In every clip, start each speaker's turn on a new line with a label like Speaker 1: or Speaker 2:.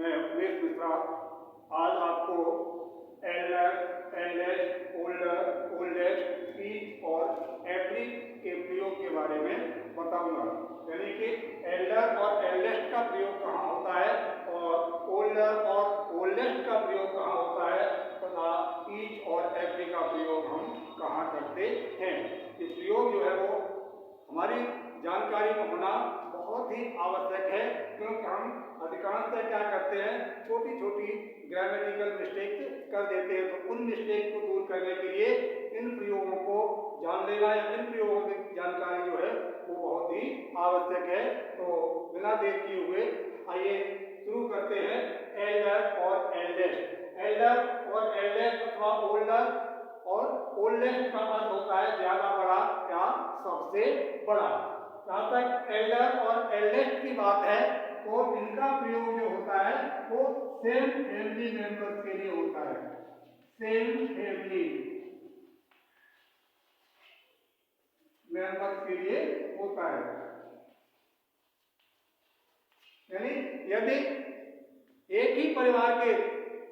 Speaker 1: मैं उमेश मिश्रा आज आपको Elder, eldest, older, oldest, each और एवरी के प्रयोग के बारे में बताऊंगा। यानी कि एल्डर और एल्डेस्ट का प्रयोग कहाँ होता है और ओल्डर और ओल्डेस्ट का प्रयोग कहाँ होता है तथा ईच और एवरी का प्रयोग हम कहाँ करते हैं। ये प्रयोग जो है वो हमारी जानकारी में होना बहुत ही आवश्यक है, क्योंकि हम अधिकांशतः क्या करते हैं, छोटी छोटी ग्रामेटिकल मिस्टेक कर देते हैं। तो उन मिस्टेक को दूर करने के लिए इन प्रयोगों को जान लेना या इन प्रयोगों की जानकारी जो है वो बहुत ही आवश्यक है। तो बिना देर किए हुए आइए शुरू करते हैं। एल्डर और एल्डेस्ट। एल्डर और एल्डेस्ट अथवा ओल्डर और ओल्डेस्ट का अर्थ होता है ज्यादा बड़ा या सबसे बड़ा। जहाँ तक एल्डर और एल्डेस्ट की बात है तो इनका प्रयोग जो होता है वो सेम फैमिली मेंबर्स के लिए होता है। सेम फैमिली मेंबर्स के लिए होता है। यानी यदि एक ही परिवार के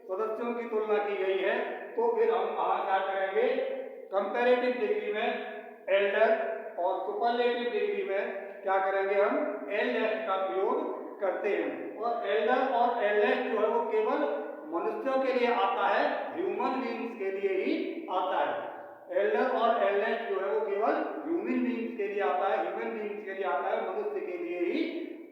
Speaker 1: सदस्यों की तुलना की गई है तो फिर हम वहां क्या करेंगे, कंपैरेटिव डिग्री में एल्डर और सुपरलेटिव डिग्री में क्या करेंगे, हम एल्डेस्ट का प्रयोग करते हैं। और एल्डर और एल्डेस्ट जो है वो केवल मनुष्यों के लिए आता है, ह्यूमन बीइंग्स के लिए ही आता है। एल्डर और एल्डेस्ट जो है वो केवल ह्यूमन बीइंग्स के लिए आता है, ह्यूमन बीइंग्स के लिए आता है, मनुष्य के लिए ही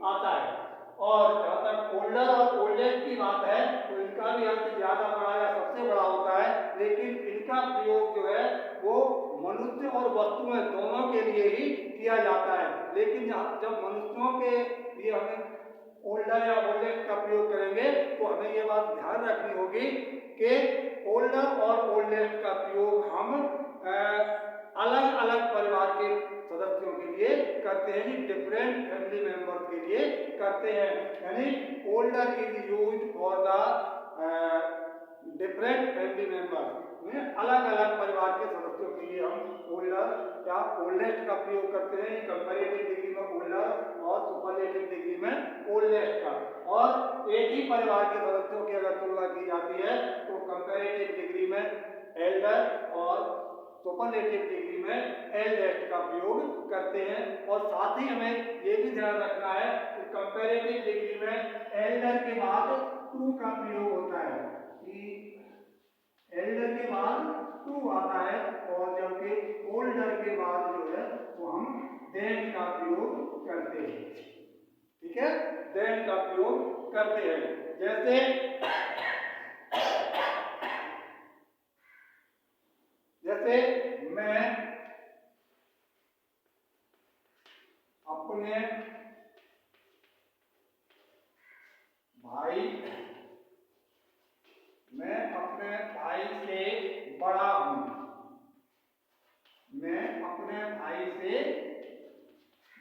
Speaker 1: आता है। और जहाँ तक ओल्डर और ओल्डेस्ट की बात है तो इनका भी अर्थ ज्यादा बड़ा या सबसे बड़ा होता है, लेकिन इनका प्रयोग जो है वो मनुष्य और वस्तुएं दोनों के लिए ही किया जाता है। लेकिन जब मनुष्यों के लिए हमें ओल्डर या ओल्डेस्ट का प्रयोग करेंगे तो हमें ये बात ध्यान रखनी होगी कि ओल्डर और ओल्डेस्ट का प्रयोग हम अलग अलग परिवार के सदस्यों के लिए करते हैं, डिफरेंट फैमिली मेंबर्स के लिए करते हैं। यानी older is used for the different family members, अलग अलग परिवार के सदस्यों के लिए हम ओल्डर या ओल्डेस्ट का प्रयोग करते हैं। कंपैरेटिव डिग्री में ओल्डर और सुपरलेटिव डिग्री में ओल्डेस्ट का। और एक ही परिवार के सदस्यों की अगर तुलना की जाती है तो कंपैरेटिव डिग्री में एल्डर और सुपरलेटिव डिग्री में एल्डेस्ट का प्रयोग करते हैं। और साथ ही हमें ये भी ध्यान रखना है कि कंपैरेटिव डिग्री में एल्डर के बाद टू का प्रयोग होता है, कि एल्डर के बाद टू आता है, और जबकि ओल्डर के बाद जो है वो हम देन का प्रयोग करते हैं। ठीक है, देन का प्रयोग करते हैं। जैसे मैं अपने भाई से बड़ा हूं। मैं अपने भाई से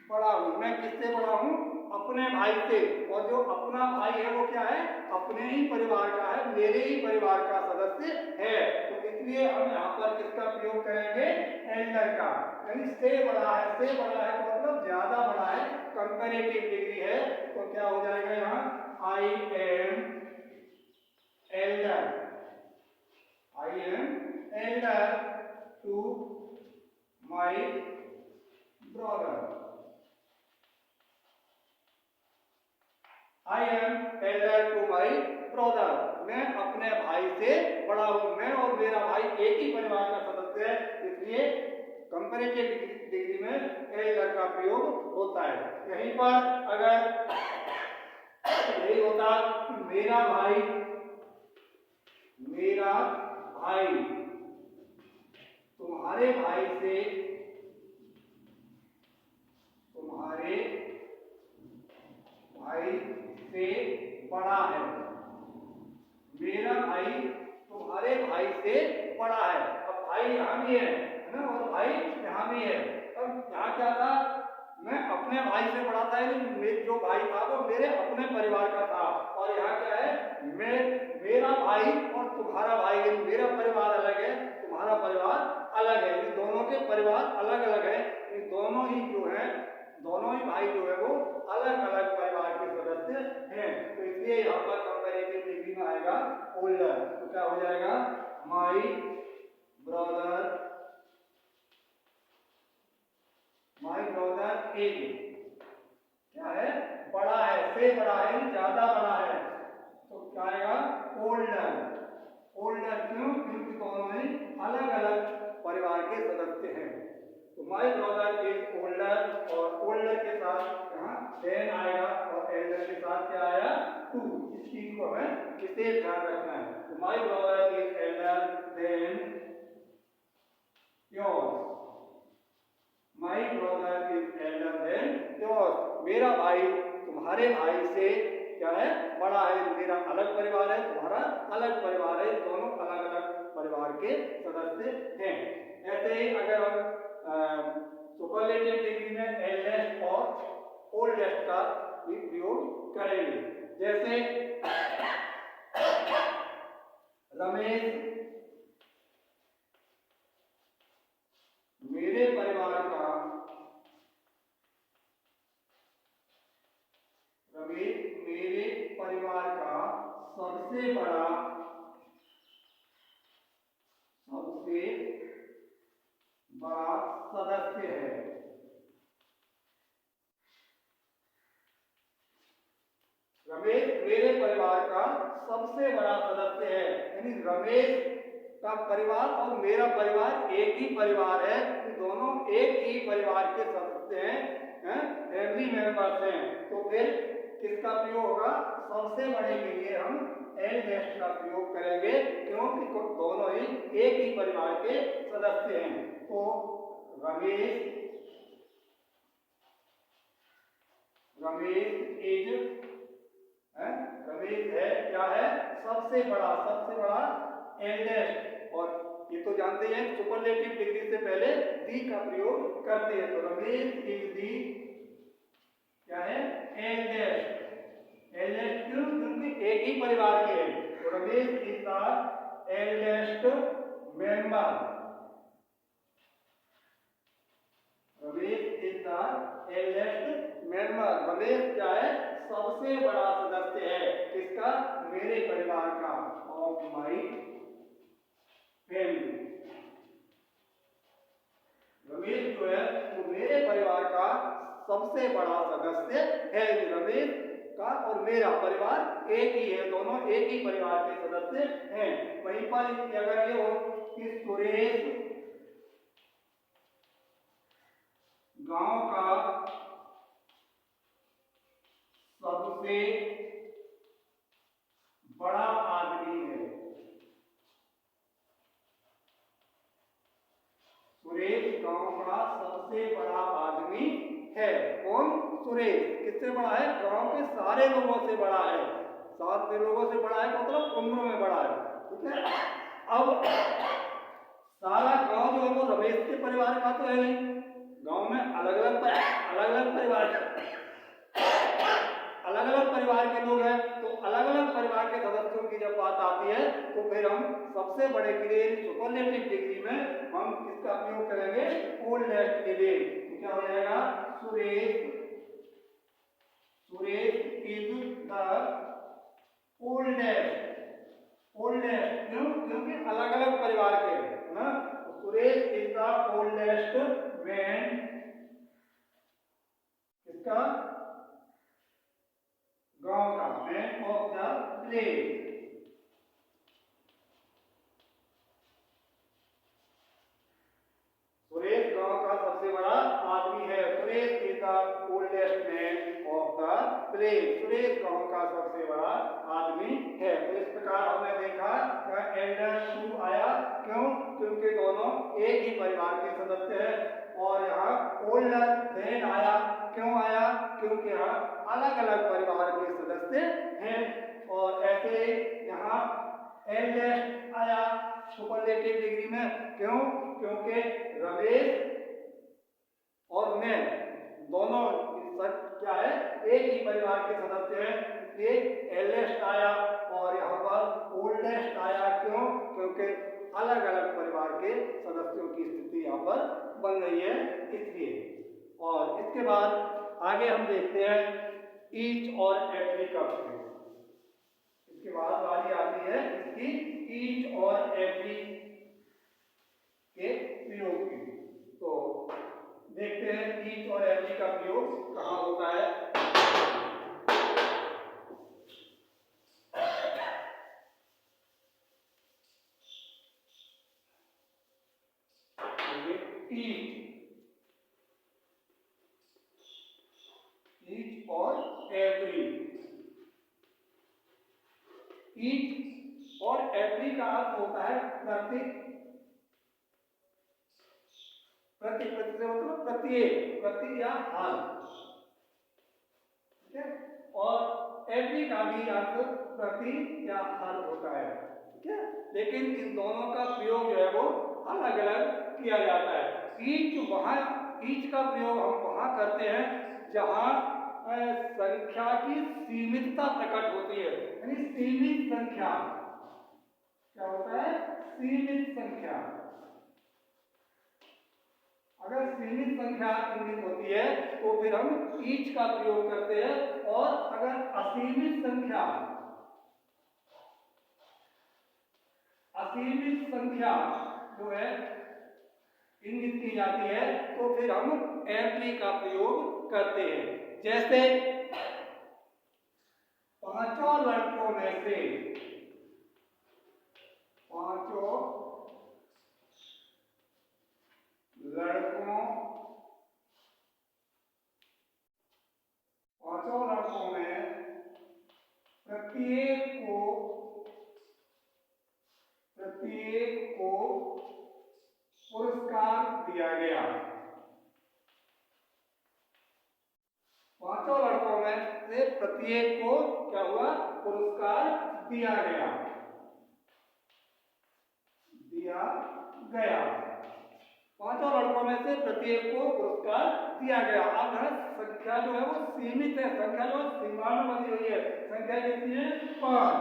Speaker 1: बड़ा हूं। मैं किससे बड़ा हूं? अपने भाई से। और जो अपना भाई है वो क्या है? अपने ही परिवार का है, मेरे ही परिवार का सदस्य है। तो इसलिए हम यहाँ पर किसका प्रयोग करेंगे? एल्डर का। यानी से बड़ा है, से बड़ा है तो मतलब ज्यादा बड़ा है, कंपैरेटिव डिग्री है। तो क्या हो जाएगा यहाँ? I am elder, I am elder to my brother. I am elder to my brother. मैं अपने भाई से बड़ा हूं। मैं और मेरा भाई एक ही परिवार का सदस्य है, इसलिए कंपैरेटिव डिग्री में एल्डर का प्रयोग होता है। यहीं पर अगर यही होता मेरा भाई तुम्हारे भाई से बड़ा है। मेरा भाई तुम्हारे भाई से बड़ा है। अब भाई यहाँ भी है ना, और भाई यहाँ भी है। अब यहाँ क्या था? मैं अपने भाई से बड़ा था, जो भाई था वो मेरे अपने परिवार का था। और यहाँ क्या है? मेरा भाई और तुम्हारा भाई, मेरा परिवार अलग है, तुम्हारा परिवार अलग है। इन दोनों के परिवार अलग अलग है। इन दोनों ही भाई जो है वो अलग अलग परिवार के सदस्य हैं। तो इसलिए यहाँ पर ओल्डर, तो क्या हो जाएगा माई ब्रदर इज, क्या है बड़ा है, से बड़ा है, ज्यादा बड़ा है, तो क्या आएगा ओल्डर। ओल्डर क्यों? क्योंकि दोनों ही अलग अलग परिवार के सदस्य हैं। तो माई ब्रदर इज ओल्डर, और ओल्डर के साथ यहाँ देन आएगा और एल्डर के साथ क्या आया टू। इस चीज को हमें विशेष ध्यान रखना है। तो my brother is elder than yours, my brother is elder than yours, मेरा भाई तुम्हारे भाई से क्या है बड़ा है। मेरा अलग परिवार है, तुम्हारा अलग परिवार है, दोनों अलग अलग परिवार के सदस्य हैं। ऐसे ही अगर हम सुपरलेटिव डिग्री में एल्डेस्ट और ओल्डेस्ट का भी प्रयोग करेंगे, जैसे रमेश मेरे परिवार का, रमेश मेरे परिवार का सबसे बड़ा सदस्य है। रमेश मेरे परिवार का सबसे बड़ा सदस्य है, यानी रमेश का परिवार और मेरा परिवार एक ही परिवार है, दोनों एक ही परिवार के सदस्य हैं, फैमिली मेंबर्स हैं। तो फिर किसका प्रयोग होगा? सबसे बड़े के लिए हम एल्डेस्ट का प्रयोग करेंगे, क्योंकि दोनों ही एक ही परिवार के सदस्य हैं। तो रमेश इज, रमेश है क्या है सबसे बड़ा एल्डेस्ट। और ये तो जानते हैं सुपरलेटिव डिग्री से पहले दी का प्रयोग करते हैं। तो रमेश इज दी क्या है एल्डेस्ट, एल्डेस्ट क्यों? क्योंकि एक ही परिवार के हैं। तो Ramesh is the eldest member, Ramesh is the eldest member, Ramesh क्या है सबसे बड़ा सदस्य है। किसका? मेरे परिवार का, ऑफ माई फैमिली। रमेश जो है तो मेरे परिवार का सबसे बड़ा सदस्य है। रमेश का और मेरा परिवार एक ही है, दोनों एक ही परिवार के सदस्य हैं। वहीं पर अगर ये हो कि सुरेश गांव का सबसे बड़ा आदमी है, सुरेश गांव का सबसे बड़ा आदमी है। कौन? सुरेश किससे बड़ा है? गांव के सारे लोगों से बड़ा है। सारे लोगों से बड़ा है मतलब उम्र में बड़ा है, ठीक है। अब सारा गांव जो है वो रमेश के परिवार का तो है नहीं, गांव में अलग अलग परिवार के लोग हैं। तो अलग अलग परिवार के सदस्यों की जब बात आती है तो फिर हम सबसे बड़े के लिए सुपरलेटिव डिग्री में हम किसका प्रयोग करेंगे? ओल्डेस्ट के लिए। तो क्या हो जाएगा? सुरेश इज द ओल्डेस्ट क्यों? क्योंकि अलग अलग परिवार के हैं ना। Suresh is the oldest man, किसका? गांव का, man of the place. Suresh गांव का सबसे बड़ा आदमी है। Suresh is the oldest man of the place, Suresh गांव का सबसे बड़ा आदमी है। तो इस प्रकार हमने देखा कि एल्डर टू आया, क्यों? क्योंकि दोनों एक ही परिवार के सदस्य हैं। और यहाँ ओल्डर देन आया, क्यों आया? क्योंकि यहाँ अलग अलग परिवार के सदस्य हैं। और ऐसे यहाँ एल्डेस्ट आया सुपरलेटिव डिग्री में, क्यों? क्योंकि रमेश और मैं दोनों क्या है एक ही परिवार के सदस्य हैं, इसलिए एल्डेस्ट आया। और यहाँ पर ओल्डेस्ट आया, क्यों? क्योंकि अलग अलग परिवार के सदस्यों की स्थिति यहाँ पर बन रही है, इसलिए। और इसके बाद आगे हम देखते हैं ईच और एवरी का प्रयोग। इसके बाद वाली आती है इसकी ईच और एवरी के प्रयोग की। तो देखते हैं ईच और एवरी का प्रयोग कहाँ होता है। ईच और एवरी। ईच और एवरी का अर्थ होता है प्रति। प्रति प्रति से मतलब प्रत्येक, प्रति या हर, ठीक है। और एवरी का भी अर्थ प्रति या हर होता है, ठीक है। लेकिन इन दोनों का प्रयोग जो है वो अलग अलग किया जाता है। ईच का प्रयोग हम वहां करते हैं जहां संख्या की सीमितता प्रकट होती है, यानी सीमित संख्या। क्या होता है? सीमित संख्या। अगर सीमित संख्या इंगित होती है तो फिर हम ईच का प्रयोग करते हैं, और अगर असीमित संख्या जो है इंगित की जाती है तो फिर हम एवरी का प्रयोग करते हैं। जैसे पांचों लड़कों में से, पांचों लड़कों में प्रत्येक को पुरस्कार दिया गया। पांचों लड़कों में से प्रत्येक को क्या हुआ? पुरस्कार दिया गया। पांचों लड़कों में से प्रत्येक को पुरस्कार दिया गया। अब संख्या जो है वो सीमित है, संख्या जो सीमा में बंधी हुई है। संख्या कितनी है? 5,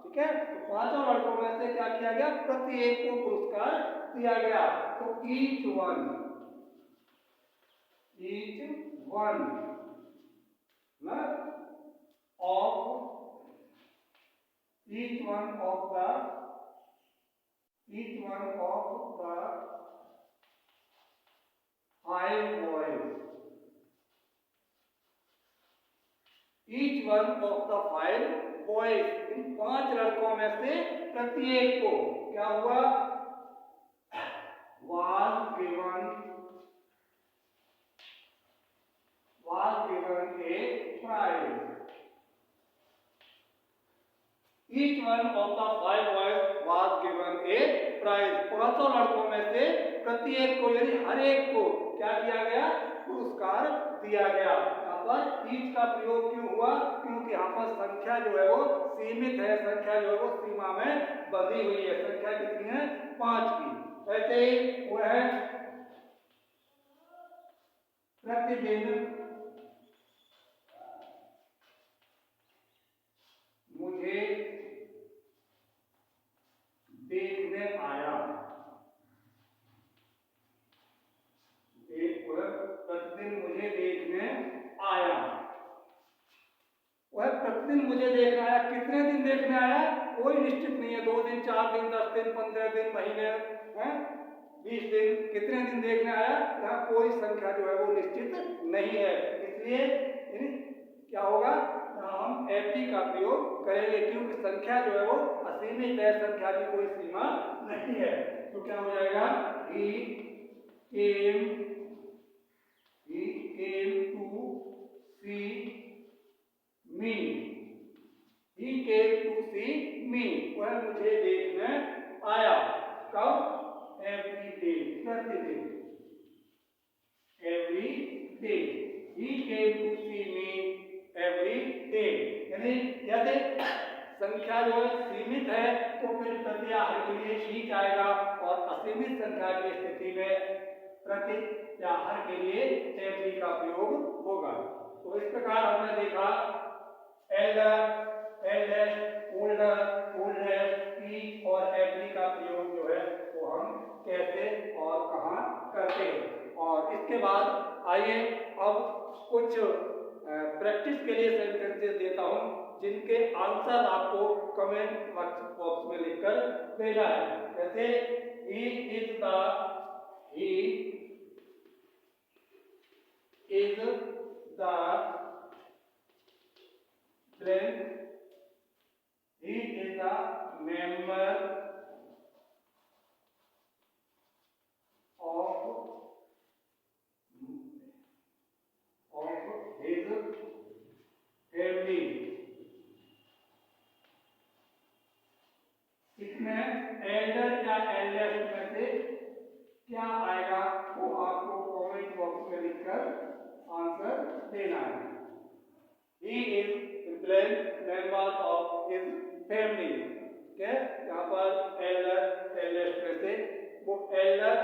Speaker 1: ठीक है। तो पांचों लड़कों में से क्या किया गया? प्रत्येक को पुरस्कार दिया गया। तो each one of the 5 boys, each one of the 5 boys, इन 5 लड़कों में से प्रत्येक को क्या हुआ? was given a prize. Each one of the 5 boys was given a prize. पांचों लड़कों में से प्रत्येक को यानी हर एक को क्या किया गया? पुरस्कार दिया गया। यहाँ पर ईच का प्रयोग क्यों हुआ? क्योंकि यहाँ पर संख्या जो है वो सीमित है, संख्या जो है वो सीमा में बंधी हुई है। संख्या कितनी है? 5 की। ऐसे ही वो है प्रतिदिन मुझे देखने आया। प्रतिदिन मुझे देखने आया। वह प्रतिदिन मुझे देखने आया। कितने दिन देखने आया? कोई निश्चित नहीं है। 2 दिन, 4 दिन, 10 दिन, 15 दिन, महीने, 20 दिन, कितने दिन देखने आया? यहाँ कोई संख्या जो है वो निश्चित नहीं है। इसलिए क्या होगा? हम एवरी का प्रयोग करेंगे, क्योंकि संख्या जो है वो असीमित है, संख्या की कोई सीमा नहीं है। तो क्या हो जाएगा? He came to see me. He came to see me. वह मुझे देखने आया। कब? Every day, प्रतिदिन। Every day. He came to see me every day. यानी यदि संख्या जो है सीमित है तो फिर प्रति आहर के लिए ही आएगा, और असीमित संख्या की स्थिति में प्रति आहर के लिए एवरी का प्रयोग होगा। तो इस प्रकार हमने देखा Elder, eldest, older, oldest, each और एवरी का प्रयोग जो है वो हम कैसे और कहाँ करते हैं। और इसके बाद आइए अब कुछ प्रैक्टिस के लिए सेंटेंसेस देता हूं। हूँ, जिनके आंसर आपको कमेंट बॉक्स में लिखकर देना है। जैसे he is the blank, he is a member of his family। इसमें एल्डर या एल्डेस्ट में से क्या आएगा वो आपको कमेंट बॉक्स में लिखकर आंसर देना है। He is the blank member of his family। ठीक है, यहाँ पर एल्डर एल्डेस्ट में से वो एल्डर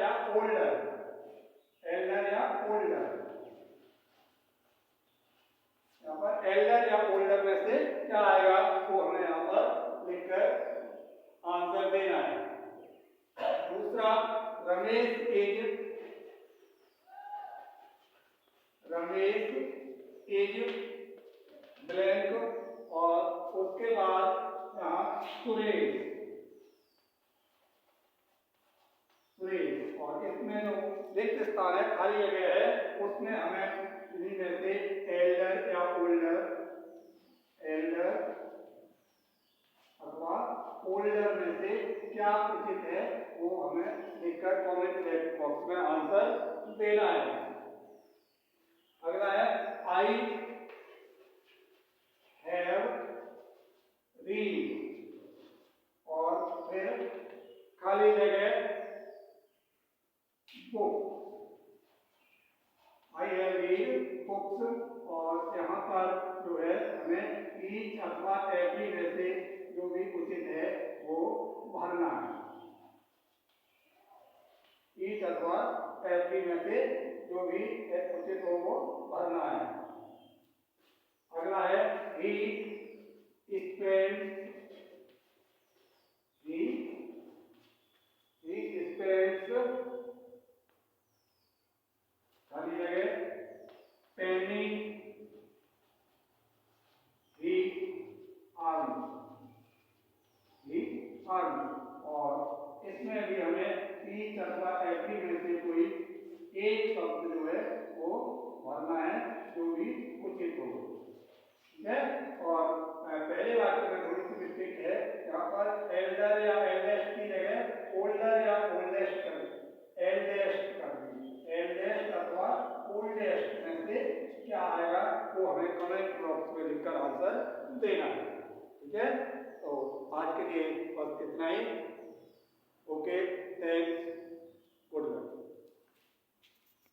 Speaker 1: या ओल्डर, एल्डर या ओल्डर, यहाँ पर एल्डर या ओल्डर में से क्या आएगा वो हमें यहाँ पर लिखकर आंसर देना है। दूसरा, रमेश इज ब्लैंक और उसके बाद यहाँ सुरेश, और इसमें जो रिक्त स्थान है, खाली जगह है, उसमें हमें इन्हीं में से एल्डर या ओल्डर, एल्डर अथवा ओल्डर में से क्या उचित है वो हमें लिखकर कमेंट बॉक्स में आंसर देना है। अगला है आई हैव रीड और फिर खाली जगह book, I have read books, और यहाँ पर जो है हमें ईच अथवा एवरी में से जो भी उचित है वो भरना है। ईच अथवा एवरी में से जो भी उचित हो वो भरना है। अगला है ही स्पेंड्स खाली जगह पेनी ही अर्न, और इसमें भी हमें ईच अथवा एवरी में से कोई एक शब्द जो है वो भरना है जो भी उचित हो। ठीक है, और पहले वाक्य में थोड़ी सी मिस्टेक है, यहाँ पर एल्डर या एल्डेस्ट की जगह ओल्डर या ओल्डेस्ट कर दी, एल्डेस्ट अथवा ओल्डेस्ट में से क्या आएगा वो हमें कमेंट बॉक्स में लिखकर आंसर देना है। ठीक है, तो आज के लिए बस इतना ही।